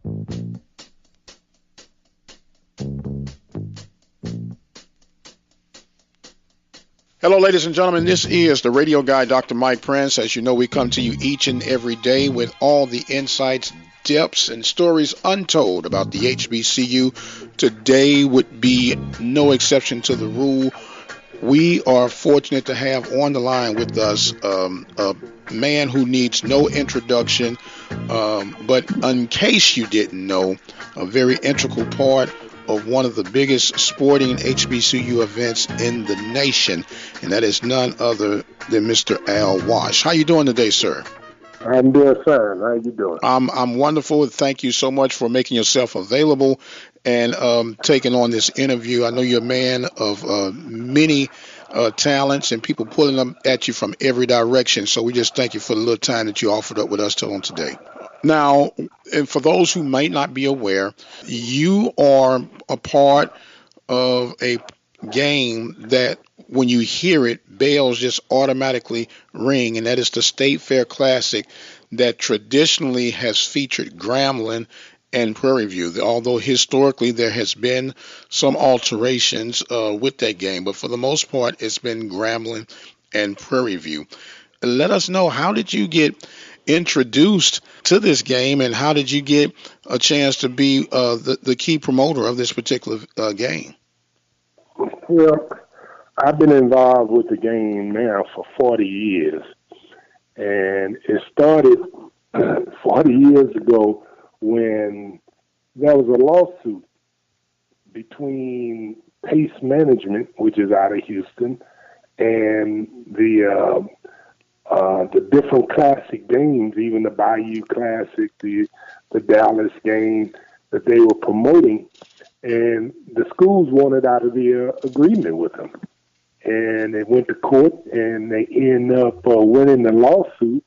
Hello, ladies and gentlemen. This is the radio guy, Dr. Mike Prince. As you know, we come to you each and every day with all the insights, depths, and stories untold about the HBCU. Today would be no exception to the rule. We are fortunate to have on the line with us a man who needs no introduction, but in case you didn't know, a very integral part of one of the biggest sporting HBCU events in the nation, and that is none other than Mr. Al Wash. How you doing today, sir? I'm doing fine. How you doing? I'm wonderful. Thank you so much for making yourself available and taking on this interview. I know you're a man of many talents and people pulling them at you from every direction. So we just thank you for the little time that you offered up with us on today. Now, and for those who might not be aware, you are a part of a game that when you hear it, bells just automatically ring, and that is the State Fair Classic that traditionally has featured Grambling and Prairie View, although historically there has been some alterations with that game, but for the most part it's been Grambling and Prairie View. Let us know, how did you get introduced to this game, and how did you get a chance to be the key promoter of this particular game? Well, I've been involved with the game now for 40 years, and it started 40 years ago when there was a lawsuit between Pace Management, which is out of Houston, and the different classic games, even the Bayou Classic, the Dallas game that they were promoting, and the schools wanted out of the agreement with them. And they went to court, and they ended up winning the lawsuit.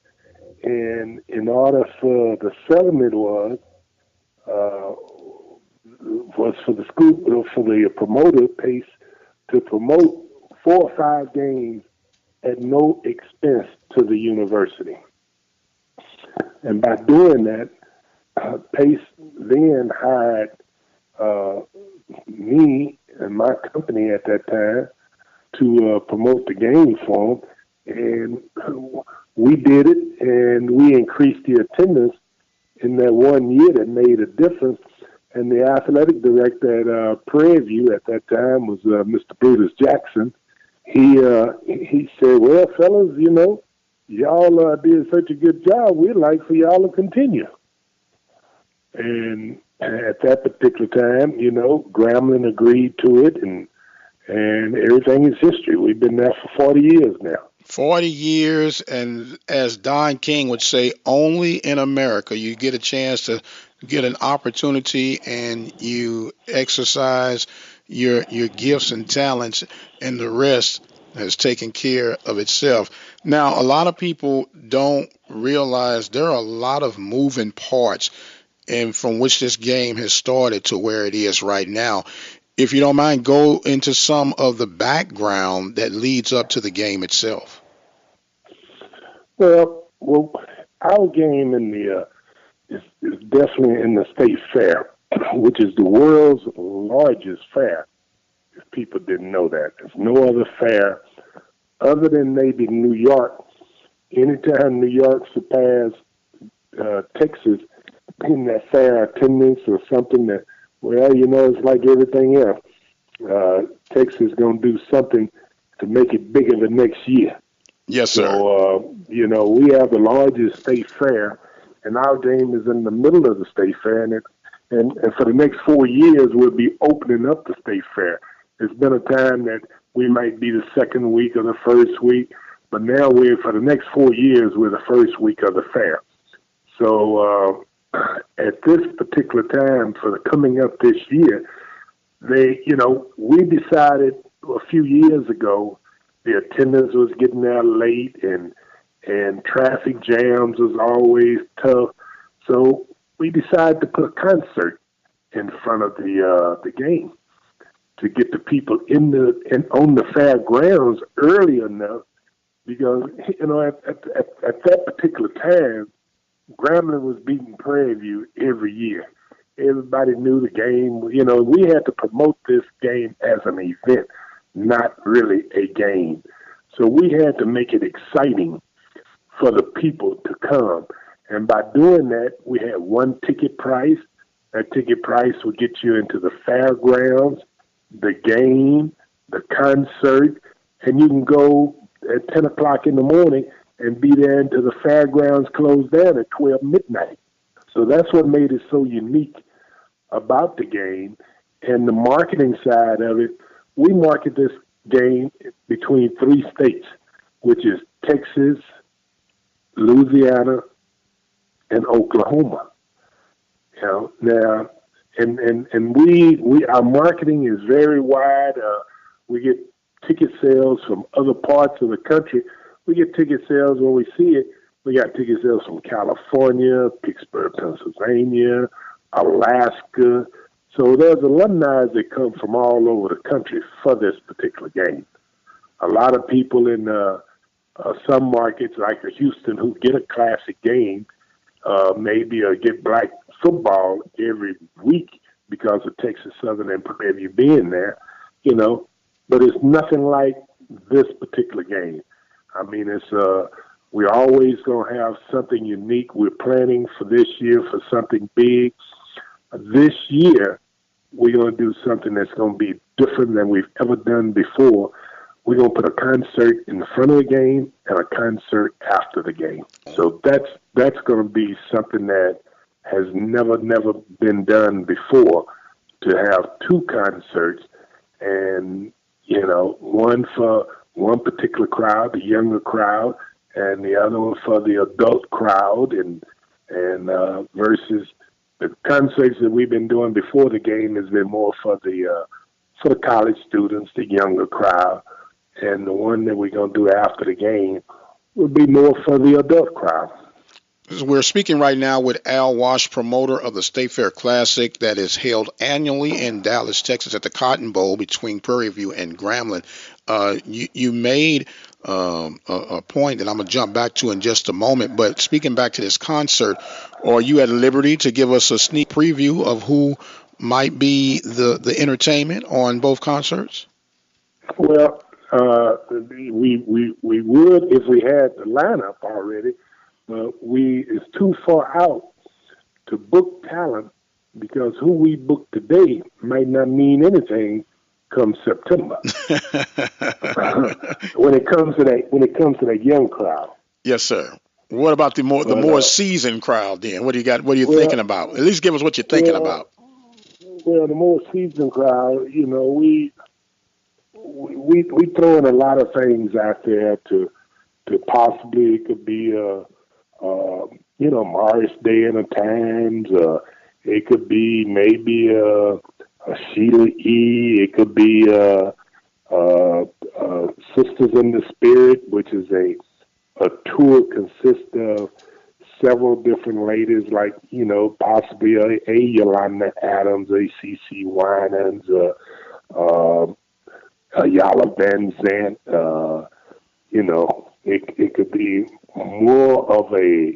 And in order for the settlement was for the school, for the promoter, Pace, to promote 4 or 5 games at no expense to the university. And by doing that, Pace then hired me and my company at that time to promote the game for them. And we did it, and we increased the attendance in that one year. That made a difference. And the athletic director at Prairie View at that time was Mr. Brutus Jackson. He said, well, fellas, you know, y'all did such a good job. We'd like for y'all to continue. And at that particular time, you know, Grambling agreed to it, and everything is history. We've been there for 40 years now. 40 years, and as Don King would say, only in America you get a chance to get an opportunity and you exercise your gifts and talents, and the rest has taken care of itself. Now, a lot of people don't realize there are a lot of moving parts and from which this game has started to where it is right now. If you don't mind, go into some of the background that leads up to the game itself. Well, our game in the is definitely in the State Fair, which is the world's largest fair. If people didn't know that, there's no other fair other than maybe New York. Anytime New York surpassed Texas in that fair attendance or something that, well, you know, it's like everything else. Texas going to do something to make it bigger the next year. Yes, sir. So, you know, we have the largest state fair, and our game is in the middle of the state fair. And for the next 4 years, we'll be opening up the state fair. It's been a time that we might be the second week or the first week, but now for the next 4 years, we're the first week of the fair. So at this particular time, for the coming up this year, we decided a few years ago the attendance was getting there late and traffic jams was always tough. So we decided to put a concert in front of the game to get the people on the fairgrounds early enough, because, you know, at that particular time, Grambling was beating Prairie View every year. Everybody knew the game. You know, we had to promote this game as an event, not really a game. So we had to make it exciting for the people to come. And by doing that, we had one ticket price. That ticket price would get you into the fairgrounds, the game, the concert, and you can go at 10 o'clock in the morning and be there until the fairgrounds closed down at 12 midnight. So that's what made it so unique about the game. And the marketing side of it, we market this game between 3 states, which is Texas, Louisiana, and Oklahoma. You know, now, and we our marketing is very wide. We get ticket sales from other parts of the country. We get ticket sales when we see it. We got ticket sales from California, Pittsburgh, Pennsylvania, Alaska. So there's alumni that come from all over the country for this particular game. A lot of people in some markets like Houston who get a classic game, maybe get black football every week because of Texas Southern and Prairie being there, you know. But it's nothing like this particular game. I mean, it's we're always going to have something unique. We're planning for this year for something big. This year, we're going to do something that's going to be different than we've ever done before. We're going to put a concert in the front of the game and a concert after the game. So that's going to be something that has never been done before, to have 2 concerts, and, you know, one for one particular crowd, the younger crowd, and the other one for the adult crowd, and versus the concerts that we've been doing before the game has been more for the college students, the younger crowd, and the one that we're going to do after the game will be more for the adult crowd. We're speaking right now with Al Wash, promoter of the State Fair Classic that is held annually in Dallas, Texas at the Cotton Bowl between Prairie View and Grambling. You made a point that I'm going to jump back to in just a moment, but speaking back to this concert, are you at liberty to give us a sneak preview of who might be the entertainment on both concerts? Well, we would if we had the lineup already. It's too far out to book talent, because who we book today might not mean anything come September. when it comes to that young crowd. Yes, sir. What about the more seasoned crowd then? What do you got? What are you thinking about? At least give us what you're thinking about. Well, the more seasoned crowd, you know, we throwing a lot of things out there to possibly, it could be you know, Morris Day in the Times. It could be maybe a Sheila E. It could be Sisters in the Spirit, which is a tour consists of several different ladies, like, you know, possibly a Yolanda Adams, a C.C. Winans, a Yala Van Zant. You know, it could be more of a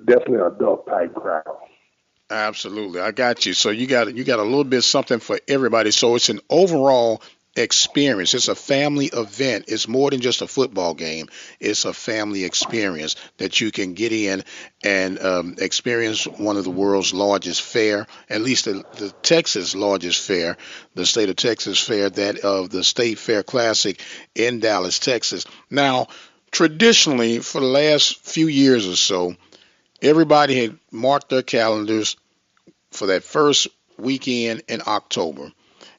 definitely adult type crowd. Absolutely, I got you. So you got a little bit something for everybody. So it's an overall experience. It's a family event. It's more than just a football game. It's a family experience that you can get in and experience one of the world's largest fair, at least the Texas largest fair, the state of Texas fair, that of the State Fair Classic in Dallas, Texas. Now, traditionally, for the last few years or so, everybody had marked their calendars for that first weekend in October.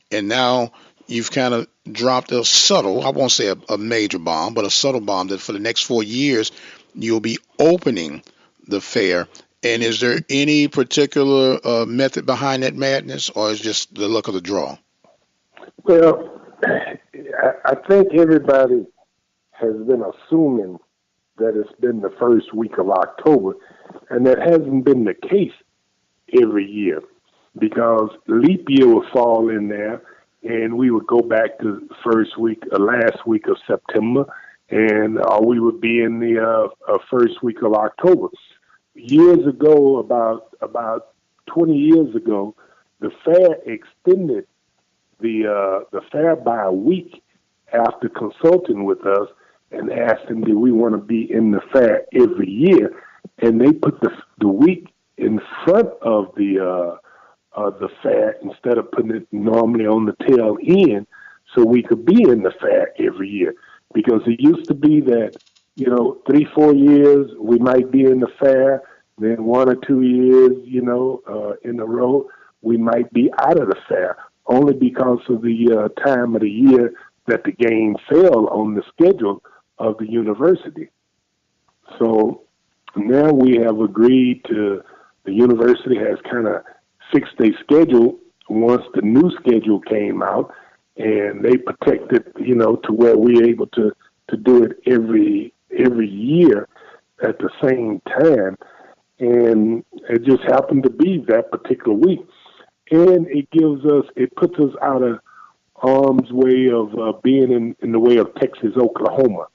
And now you've kind of dropped a subtle, I won't say a major bomb, but a subtle bomb that for the next 4 years, you'll be opening the fair. And is there any particular method behind that madness, or is it just the luck of the draw? Well, I think everybody has been assuming that it's been the first week of October, and that hasn't been the case every year, because leap year will fall in there, and we would go back to the last week of September, and we would be in the first week of October. Years ago, about 20 years ago, the fair extended the fair by a week after consulting with us and asked them, do we want to be in the fair every year? And they put the week in front of the fair instead of putting it normally on the tail end, so we could be in the fair every year. Because it used to be that, 3-4 years we might be in the fair, then 1 or 2 years, in a row we might be out of the fair, only because of the time of the year that the game fell on the schedule of the university. So now we have agreed to, the university has kind of fixed their schedule once the new schedule came out, and they protected, to where we're able to do it every year at the same time. And it just happened to be that particular week. And it puts us out of harm's way of being in the way of Texas, Oklahoma,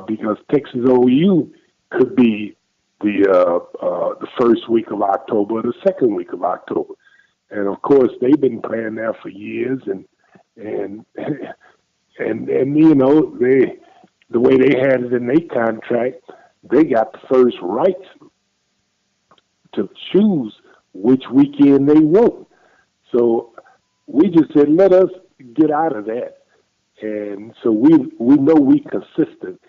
because Texas OU could be the first week of October or the second week of October. And of course, they've been playing there for years, and the way they had it in their contract, they got the first rights to choose which weekend they want. So we just said, let us get out of that. And so we know we consistent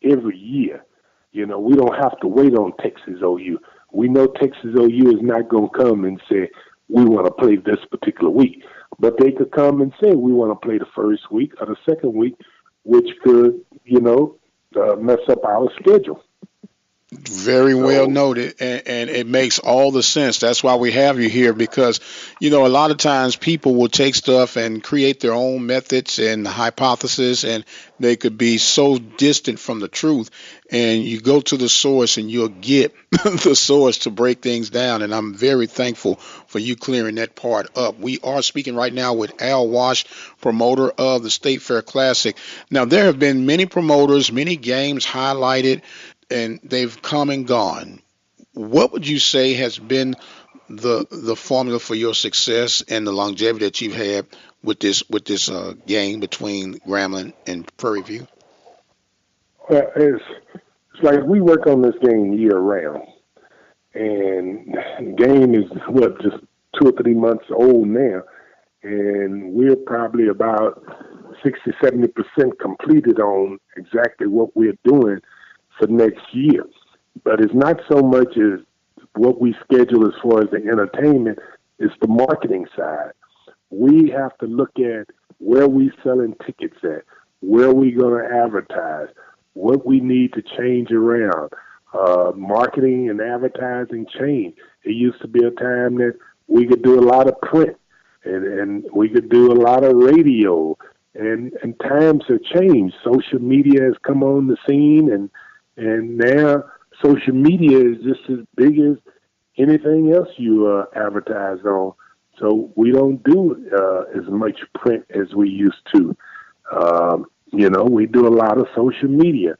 every year. We don't have to wait on Texas OU. We know Texas OU is not going to come and say, we want to play this particular week. But they could come and say, we want to play the first week or the second week, which could, mess up our schedule. Very well noted, and it makes all the sense. That's why we have you here, because a lot of times people will take stuff and create their own methods and hypotheses, and they could be so distant from the truth. And you go to the source and you'll get the source to break things down. And I'm very thankful for you clearing that part up. We are speaking right now with Al Wash, promoter of the State Fair Classic. Now, there have been many promoters, many games highlighted, and they've come and gone. What would you say has been the formula for your success and the longevity that you've had with this game between Grambling and Prairie View? Well, it's like we work on this game year round, and the game is just 2 or 3 months old now, and we're probably about 60-70% completed on exactly what we're doing for next year. But it's not so much as what we schedule as far as the entertainment, it's the marketing side. We have to look at where we selling tickets at, where we going to advertise, what we need to change around. Marketing and advertising change. It used to be a time that we could do a lot of print and we could do a lot of radio, and times have changed. Social media has come on the scene, and now social media is just as big as anything else you advertise on. So we don't do as much print as we used to. We do a lot of social media.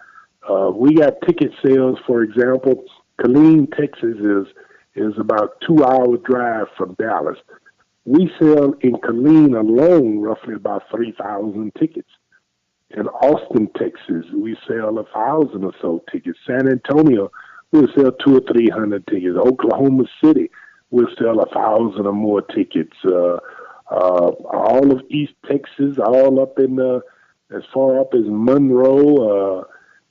We got ticket sales, for example. Killeen, Texas is about 2-hour drive from Dallas. We sell in Killeen alone roughly about 3,000 tickets. In Austin, Texas, we sell 1,000 or so tickets. San Antonio, we'll sell 200 or 300 tickets. Oklahoma City, we'll sell 1,000 or more tickets. All of East Texas, all up in as far up as Monroe.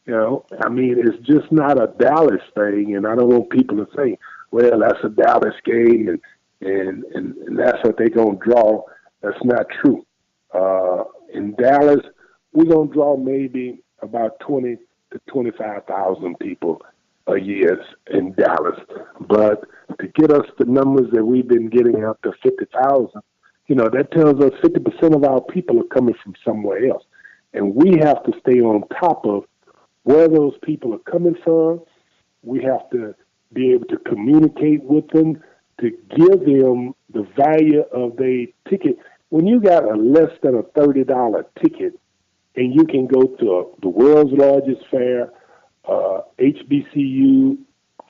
It's just not a Dallas thing, and I don't want people to think, well, that's a Dallas game, and that's what they're going to draw. That's not true. In Dallas, we're going to draw maybe about 20 to 25,000 people a year in Dallas. But to get us the numbers that we've been getting up to 50,000, that tells us 50% of our people are coming from somewhere else. And we have to stay on top of where those people are coming from. We have to be able to communicate with them, to give them the value of their ticket. When you got a less than a $30 ticket, and you can go to the world's largest fair, HBCU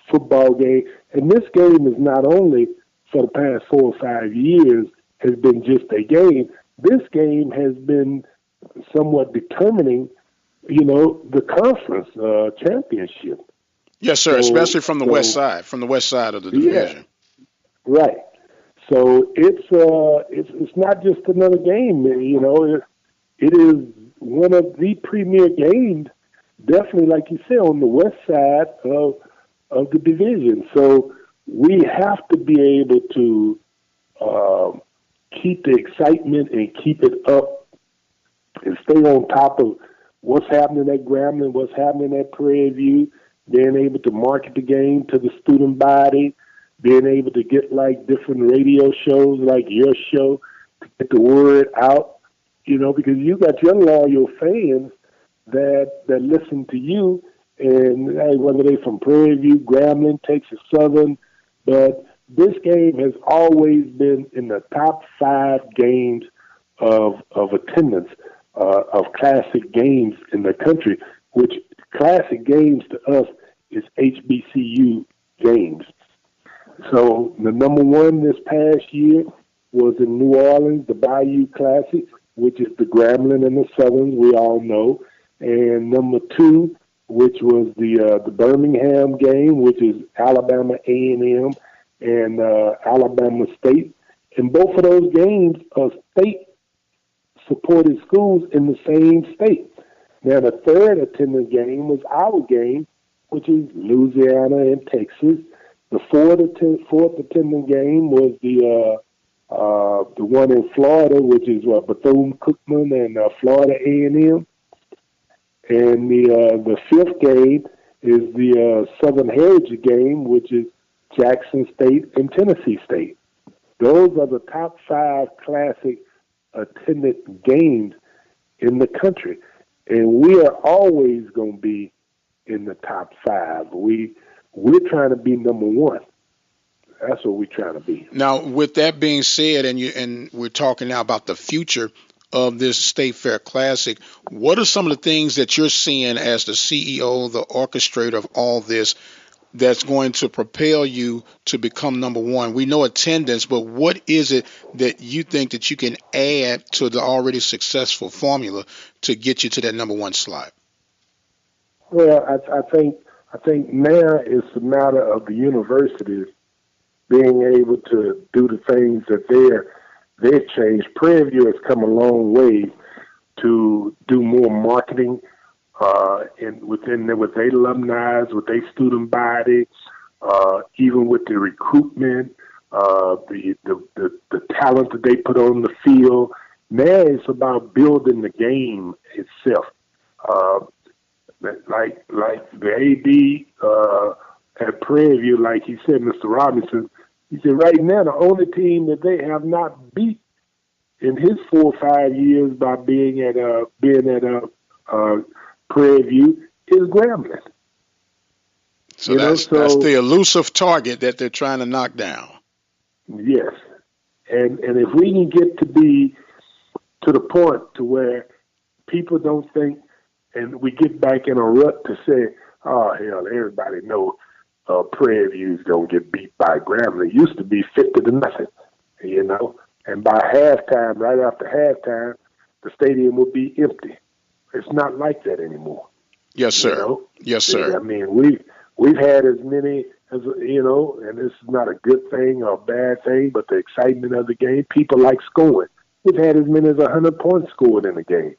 football game, and this game is not only for the past 4 or 5 years has been just a game. This game has been somewhat determining, the conference championship. Yes, sir. Especially from the west side of the division. Yeah, right. So it's not just another game. It is one of the premier games, definitely, like you said, on the west side of the division. So we have to be able to keep the excitement and keep it up and stay on top of what's happening at Grambling, what's happening at Prairie View, being able to market the game to the student body, being able to get like different radio shows like your show to get the word out, because you got your loyal fans that listen to you, and whether they're from Prairie View, Grambling, Texas Southern, but this game has always been in the top 5 games of attendance of classic games in the country, which classic games to us is HBCU games. So the number 1 this past year was in New Orleans, the Bayou Classic, which is the Grambling and the Southerns, we all know. And number 2, which was the Birmingham game, which is Alabama A&M and Alabama State. And both of those games are state-supported schools in the same state. Now, the third attendance game was our game, which is Louisiana and Texas. The fourth attendance game was the one in Florida, which is Bethune-Cookman and Florida A&M. And the fifth game is the Southern Heritage game, which is Jackson State and Tennessee State. Those are the top 5 classic attended games in the country. And we are always going to be in the top 5. We're trying to be number 1. That's what we're trying to be. Now, with that being said, and we're talking now about the future of this State Fair Classic, what are some of the things that you're seeing as the CEO, the orchestrator of all this, that's going to propel you to become number 1? We know attendance, but what is it that you think that you can add to the already successful formula to get you to that number 1 slot? Well, I think now it's a matter of the universities being able to do the things that they've changed. Prairie View has come a long way to do more marketing with their alumni, with their student body, even with the recruitment, the talent that they put on the field. Now it's about building the game itself. Like the AD at Prairie View, like he said, Mr. Robinson, he said right now the only team that they have not beat in his 4 or 5 years by being at Prairie View is Grambling. So that's the elusive target that they're trying to knock down. Yes, and if we can get to be to the point to where people don't think, and we get back in a rut to say, oh hell, everybody know Prairie View is gonna get beat by Grambling. It used to be 50-0, and by halftime, right after halftime, the stadium would be empty. It's not like that anymore. Yes, sir. Yes, sir. I mean, we've had as many as and this is not a good thing or a bad thing, but the excitement of the game, people like scoring. We've had as many as 100 points scored in the game.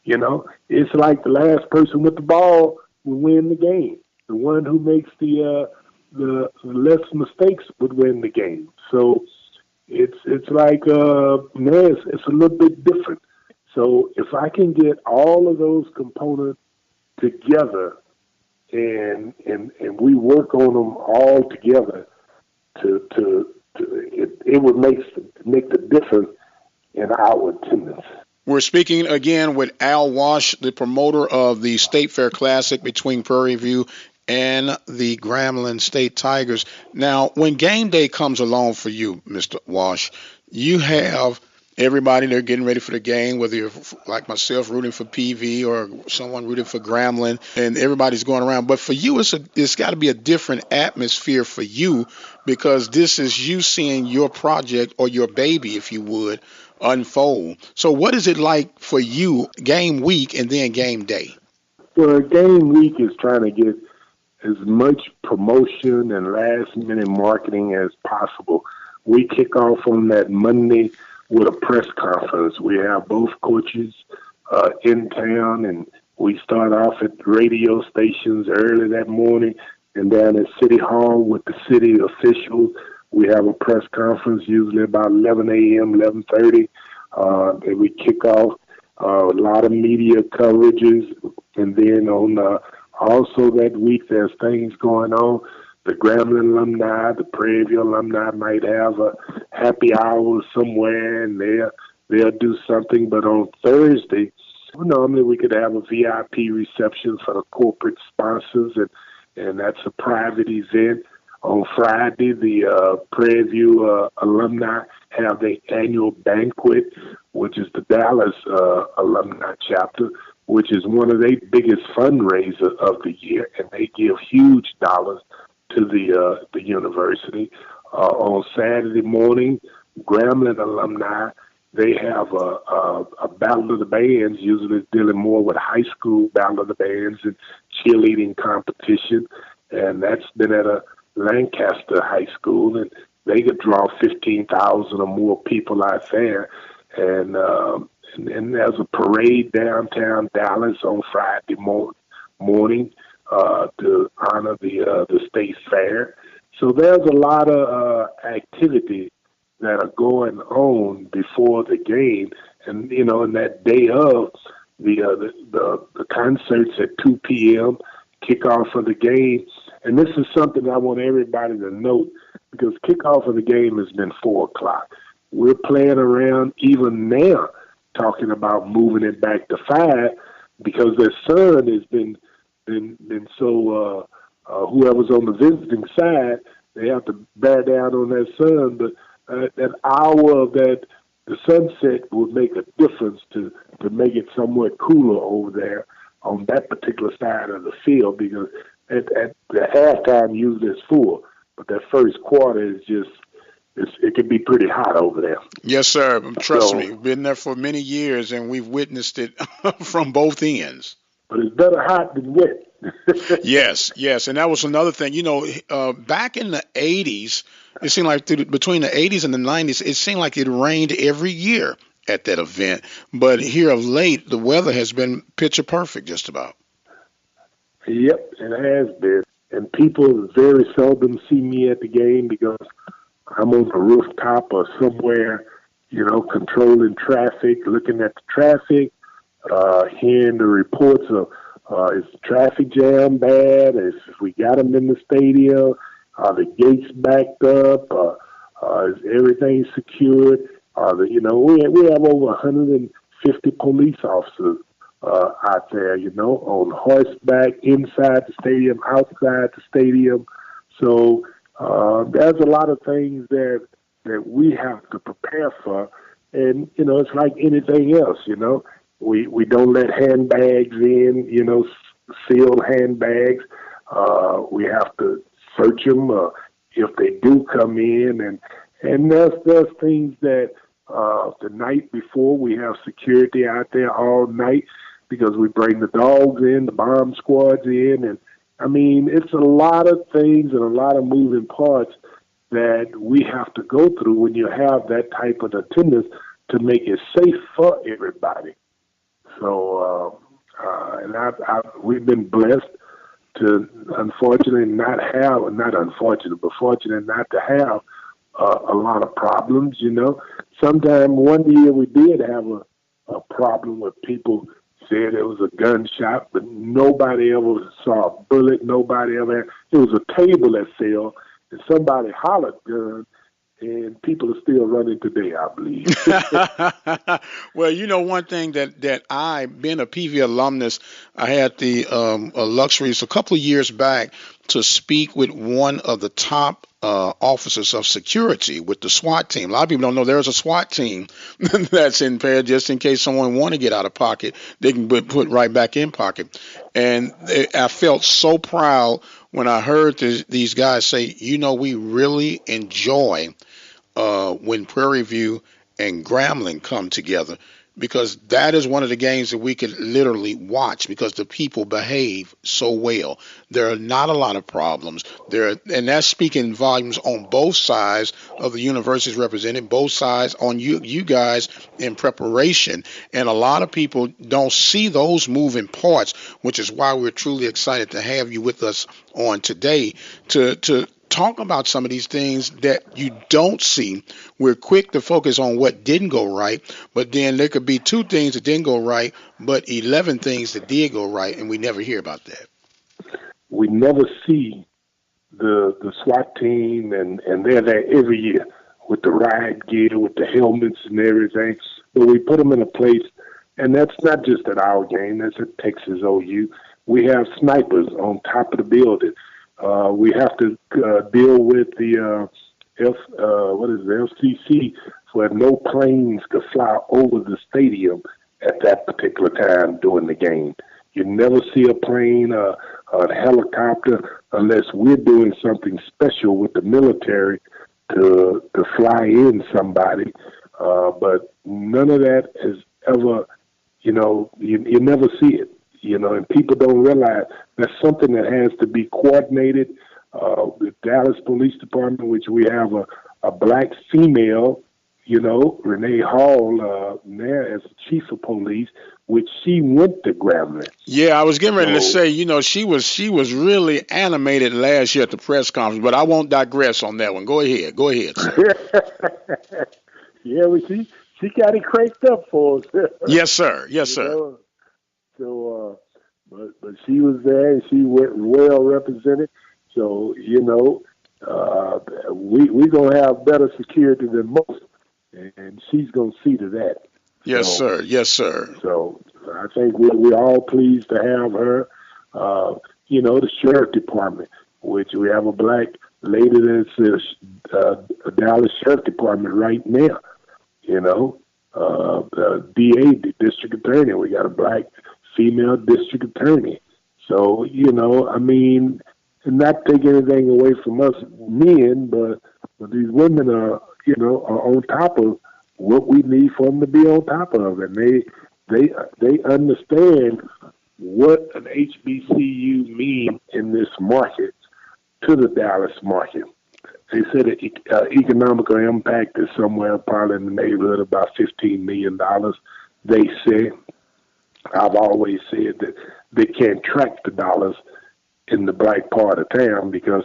It's like the last person with the ball will win the game. The one who makes the less mistakes would win the game. So it's like it's a little bit different. So if I can get all of those components together and we work on them all together, it would make the difference in our attendance. We're speaking again with Al Wash, the promoter of the State Fair Classic between Prairie View and the Grambling State Tigers. Now, when game day comes along for you, Mr. Wash, you have Everybody, they're getting ready for the game, whether you're like myself rooting for PV or someone rooting for Grambling, and everybody's going around. But for you, it's got to be a different atmosphere for you because this is you seeing your project or your baby, if you would, unfold. So what is it like for you game week and then game day? Well, game week is trying to get as much promotion and last minute marketing as possible. We kick off on that Monday with a press conference. We have both coaches in town, and we start off at radio stations early that morning and down at City Hall with the city officials. We have a press conference usually about 11 a.m., 11:30, and we kick off a lot of media coverages. And then on also that week, there's things going on. The Grambling alumni, the Prairie alumni might have a happy hour somewhere, and they'll do something. But on Thursday, normally we could have a VIP reception for the corporate sponsors, and that's a private event. On Friday, the Prairie View alumni have their annual banquet, which is the Dallas alumni chapter, which is one of their biggest fundraisers of the year, and they give huge dollars to the university. On Saturday morning, Grambling alumni, they have a Battle of the Bands, usually dealing more with high school Battle of the Bands and cheerleading competition, and that's been at a Lancaster High School, and they could draw 15,000 or more people out there. And there's a parade downtown Dallas on Friday morning to honor the state fair. So there's a lot of activity that are going on before the game, and in that day of the concerts at 2 p.m. kickoff of the game. And this is something I want everybody to note, because kickoff of the game has been 4 o'clock. We're playing around even now, talking about moving it back to 5, because their sun has been so. Whoever's on the visiting side, they have to bear down on that sun. But that hour of the sunset would make a difference to make it somewhat cooler over there on that particular side of the field, because at the halftime usually is full, but that first quarter is just, it can be pretty hot over there. Yes, sir. Trust me, we've been there for many years, and we've witnessed it from both ends. But it's better hot than wet. Yes, and that was another thing. Back in the '80s, it seemed like between the '80s and the '90s, it seemed like it rained every year at that event. But here of late, the weather has been picture perfect, just about. Yep, it has been. And people very seldom see me at the game because I'm on the rooftop or somewhere, controlling traffic, looking at the traffic, hearing the reports of is the traffic jam bad? If we got them in the stadium, are the gates backed up? Is everything secured? We have over 150 police officers out there, on horseback, inside the stadium, outside the stadium. So there's a lot of things that we have to prepare for. And, it's like anything else, We don't let handbags in, sealed handbags. We have to search them if they do come in. And there's things that the night before we have security out there all night, because we bring the dogs in, the bomb squads in. And, it's a lot of things and a lot of moving parts that we have to go through when you have that type of attendance to make it safe for everybody. So, we've been blessed to, unfortunately, fortunate not to have a lot of problems, Sometime one year we did have a problem with people said it was a gunshot, but nobody ever saw a bullet. It was a table that fell, and somebody hollered gun, and people are still running today, I believe. Well, one thing that I, being a PV alumnus, I had the luxuries a couple of years back to speak with one of the top officers of security with the SWAT team. A lot of people don't know there's a SWAT team that's in Prairie just in case someone want to get out of pocket, they can put right back in pocket. And I felt so proud when I heard these guys say, we really enjoy when Prairie View and Grambling come together, because that is one of the games that we could literally watch because the people behave so well. There are not a lot of problems there, and that's speaking volumes on both sides of the universities represented, both sides on you guys in preparation. And a lot of people don't see those moving parts, which is why we're truly excited to have you with us on today to talk about some of these things that you don't see. We're quick to focus on what didn't go right, but then there could be 2 things that didn't go right, but 11 things that did go right, and we never hear about that. We never see the SWAT team, and they're there every year with the riot gear, with the helmets and everything. But we put them in a place, and that's not just at our game, that's at Texas OU. We have snipers on top of the building. We have to deal with the FCC, where no planes could fly over the stadium at that particular time during the game. You never see a plane, a helicopter, unless we're doing something special with the military to fly in somebody. But none of that is ever, you never see it. And people don't realize that's something that has to be coordinated. The Dallas Police Department, which we have a black female, Renee Hall, there as chief of police, which she went to Grambling. Yeah, I was getting ready to say, she was really animated last year at the press conference, but I won't digress on that one. Go ahead. Yeah, she got it cranked up for us. Yes, sir. Yes, sir. So, but she was there and she went well represented. So, we're going to have better security than most, and she's going to see to that. Yes, sir. Yes, sir. So I think we're all pleased to have her. The sheriff department, which we have a black lady that's a Dallas Sheriff Department right now. The DA, the district attorney, we got a black female district attorney. So, not take anything away from us men, but these women are on top of what we need for them to be on top of, and they understand what an HBCU means in this market to the Dallas market. They said the economical impact is somewhere probably in the neighborhood of about $15 million. They said. I've always said that they can't track the dollars in the black part of town because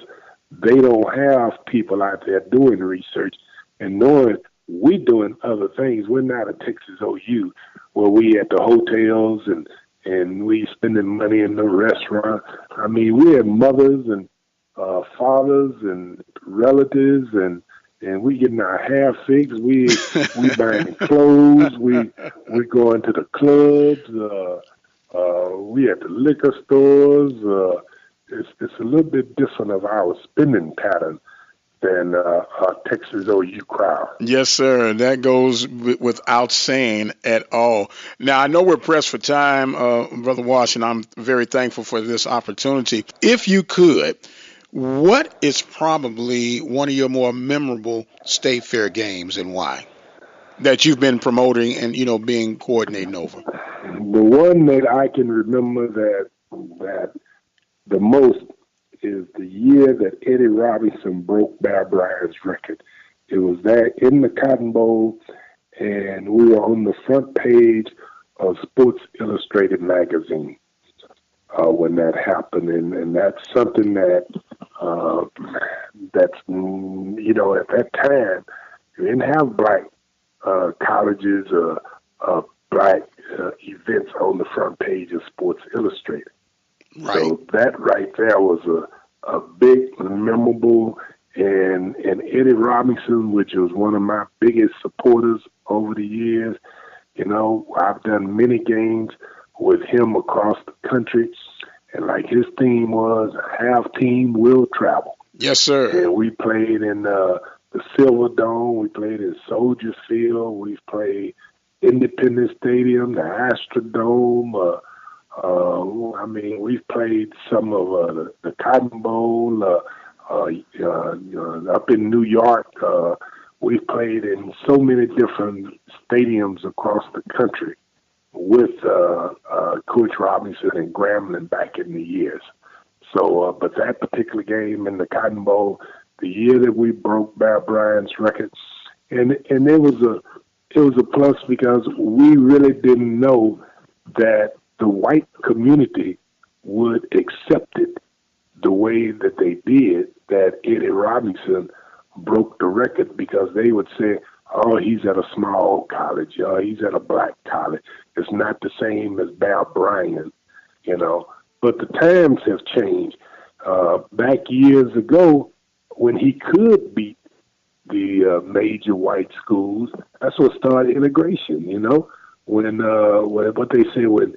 they don't have people out there doing research and knowing we're doing other things. We're not at Texas OU where we at the hotels and we spending money in the restaurant. We have mothers and fathers and relatives and we getting our hair fixed. We buying clothes. We going to the clubs. We at the liquor stores. It's a little bit different of our spending pattern than our Texas OU crowd. Yes, sir. That goes without saying at all. Now, I know we're pressed for time, Brother Wash, and I'm very thankful for this opportunity. If you could, what is probably one of your more memorable State Fair games and why that you've been promoting and, being coordinating over? The one that I can remember that the most is the year that Eddie Robinson broke Bear Bryant's record. It was there in the Cotton Bowl, and we were on the front page of Sports Illustrated magazine when that happened, and that's something that's at that time you didn't have black colleges or black events on the front page of Sports Illustrated. Right. So that right there was a big, memorable, and Eddie Robinson, which was one of my biggest supporters over the years. I've done many games with him across the country, and like his theme was, half team will travel. Yes, sir. And we played in the Silver Dome. We played in Soldier Field. We've played Independence Stadium, the Astrodome. I mean, we've played some of the Cotton Bowl up in New York. We've played in so many different stadiums across the country with Coach Robinson and Grambling back in the years. So, but that particular game in the Cotton Bowl, the year that we broke Bear Bryant's record, and it was a plus because we really didn't know that the white community would accept it the way that they did, that Eddie Robinson broke the record, because they would say, oh, he's at a small college, he's at a black college. It's not the same as Bear Bryant, you know. But the times have changed. Back years ago, when he could beat the major white schools, that's what started integration, you know. When what they say, when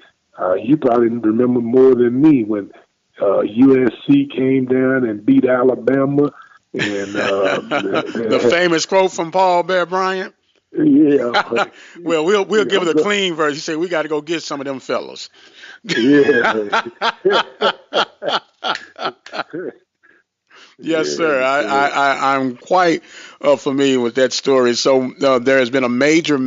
you probably remember more than me, when USC came down and beat Alabama, and the famous quote from Paul Bear Bryant. Yeah. Well, we'll give it a clean version. He said, "We got to go get some of them fellas." Yeah. Yes, sir. I'm quite familiar with that story. So there has been a major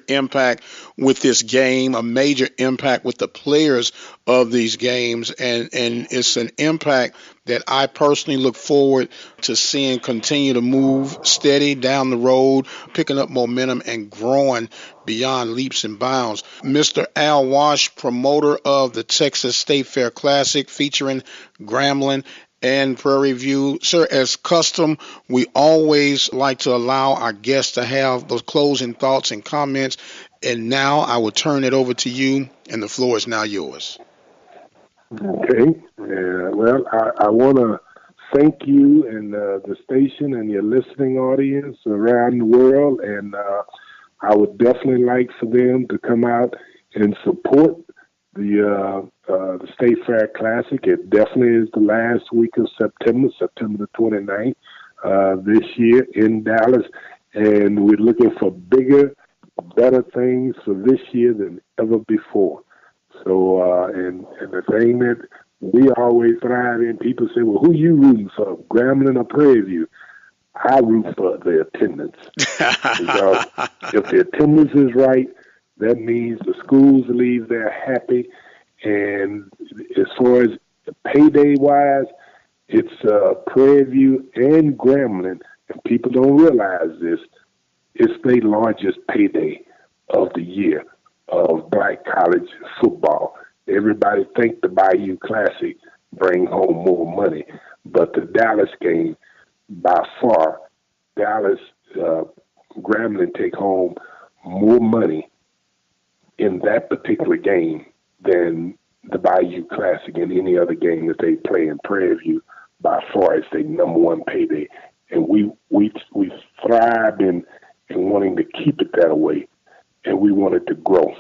impact with this game, a major impact with the players of these games, and it's an impact that I personally look forward to seeing continue to move steady down the road, picking up momentum and growing beyond leaps and bounds. Mr. Al Wash, promoter of the Texas State Fair Classic featuring Grambling and Prairie View. Sir, as custom, we always like to allow our guests to have those closing thoughts and comments. And now I will turn it over to you, and the floor is now yours. Okay. Well, I want to thank you and the station and your listening audience around the world. And I would definitely like for them to come out and support the State Fair Classic. It definitely is the last week of September the 29th, this year in Dallas. And we're looking for bigger, better things for this year than ever before. So, and the thing that we always thrive in, people say, well, who you rooting for, Grambling or Prairie View? I root for the attendance. Because if the attendance is right, that means the schools leave there happy. And as far as payday-wise, it's Prairie View and Grambling, and people don't realize this, it's the largest payday of the year of black college football. Everybody think the Bayou Classic bring home more money, but the Dallas game, by far, Dallas Grambling take home more money in that particular game than the Bayou Classic and any other game that they play in Prairie View. By far, it's their number one payday, and we thrive in wanting to keep it that way, and we want it to grow.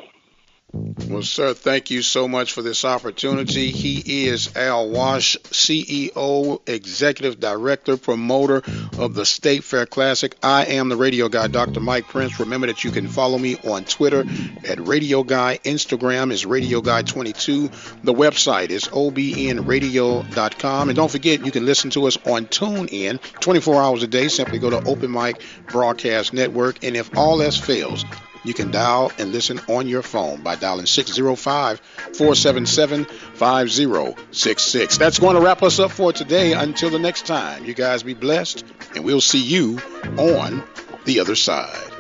Well, sir, thank you so much for this opportunity. He is Al Wash, CEO, Executive Director, Promoter of the State Fair Classic. I am the radio guy, Dr. Mike Prince. Remember that you can follow me on Twitter at Radio Guy. Instagram is Radio Guy 22. The website is obn-radio.com. And don't forget, you can listen to us on TuneIn 24 hours a day. Simply go to Open Mic Broadcast Network. And if all else fails, you can dial and listen on your phone by dialing 605-477-5066. That's going to wrap us up for today. Until the next time, you guys be blessed, and we'll see you on the other side.